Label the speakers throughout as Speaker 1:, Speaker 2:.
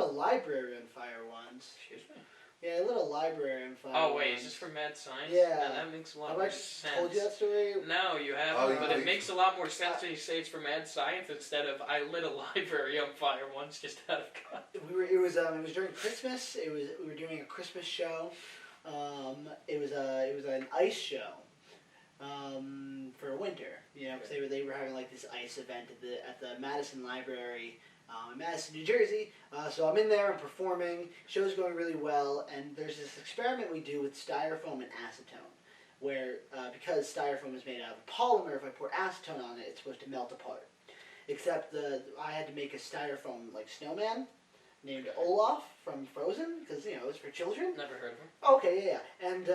Speaker 1: library on fire once.
Speaker 2: Excuse me?
Speaker 1: Yeah, I lit a library on fire.
Speaker 2: Oh wait, is this for mad science?
Speaker 1: Yeah.
Speaker 2: That makes a lot
Speaker 1: Have
Speaker 2: more
Speaker 1: I
Speaker 2: sense.
Speaker 1: told you that story?
Speaker 2: No, you haven't. But it makes a lot more sense when you say it's for mad science instead of I lit a library on fire once just out of God.
Speaker 1: It was during Christmas. We were doing a Christmas show. It was an ice show. For winter, because they were having like this ice event at the Madison Library in Madison, New Jersey. So I'm in there, I'm performing, show's going really well, and there's this experiment we do with styrofoam and acetone, where because styrofoam is made out of polymer, if I pour acetone on it, it's supposed to melt apart. Except I had to make a styrofoam like snowman named Olaf from Frozen, because it's for children.
Speaker 2: Never heard of him.
Speaker 1: Okay, yeah. And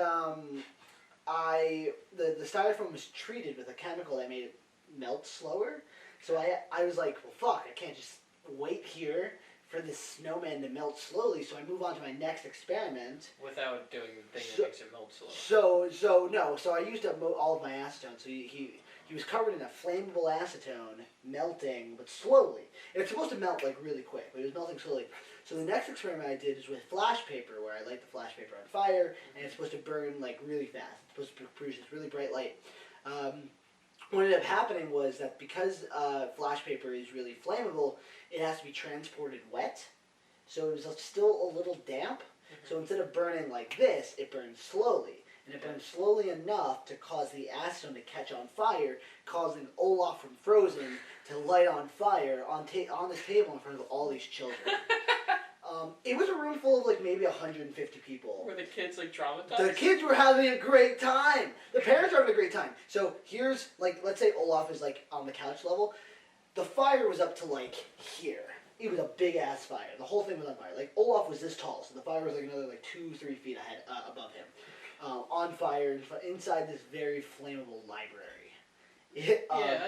Speaker 1: the styrofoam was treated with a chemical that made it melt slower. So I was like, well, fuck, I can't just wait here for this snowman to melt slowly. So I move on to my next experiment.
Speaker 2: Without doing the thing that makes it melt slower.
Speaker 1: So I used up all of my acetone. So he was covered in a flammable acetone, melting, but slowly. It's supposed to melt like really quick, but it was melting slowly. So the next experiment I did is with flash paper, where I light the flash paper on fire, and it's supposed to burn like really fast. It's supposed to produce this really bright light. What ended up happening was that because flash paper is really flammable, it has to be transported wet. So it was still a little damp. Mm-hmm. So instead of burning like this, it burned slowly. And it burned slowly enough to cause the acetone to catch on fire, causing Olaf from Frozen to light on fire on this table in front of all these children. It was a room full of like maybe 150 people.
Speaker 2: Were the kids like traumatized?
Speaker 1: The kids were having a great time. The parents were having a great time. So here's like, let's say Olaf is like on the couch level. The fire was up to like here. It was a big ass fire. The whole thing was on fire. Like Olaf was this tall, so the fire was like another like 2-3 feet ahead above him. On fire inside this very flammable library.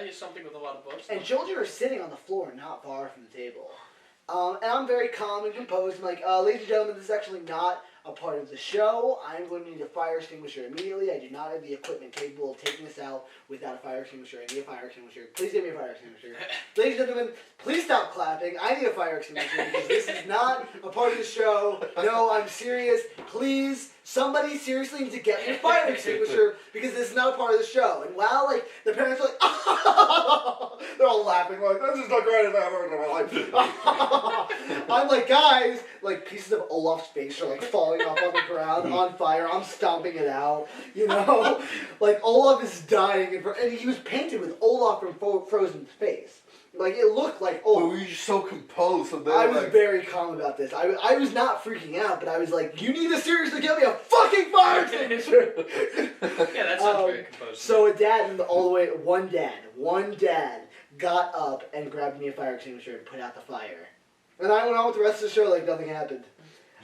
Speaker 2: Just something with a lot of books.
Speaker 1: And children are sitting on the floor not far from the table. And I'm very calm and composed. I'm like, ladies and gentlemen, this is actually not a part of the show. I'm going to need a fire extinguisher immediately. I do not have the equipment capable of taking this out without a fire extinguisher. I need a fire extinguisher. Please give me a fire extinguisher. Ladies and gentlemen, please stop clapping. I need a fire extinguisher because this is not a part of the show. No, I'm serious. Please, somebody seriously needs to get me a fire extinguisher because this is not a part of the show. And while like the parents are like, they're all laughing like, this is the greatest I've ever heard in my life. I'm like, guys, like pieces of Olaf's face are like falling off on the ground on fire. I'm stomping it out, like Olaf is dying and he was painted with Olaf from Frozen's face. Like it looked like Olaf.
Speaker 3: But were you so composed? So
Speaker 1: I was very calm about this. I was not freaking out, but I was like, you need to seriously get me a fucking fire extinguisher.
Speaker 2: Yeah, that sounds very composed.
Speaker 1: So one dad got up and grabbed me a fire extinguisher and put out the fire. And I went on with the rest of the show like nothing happened.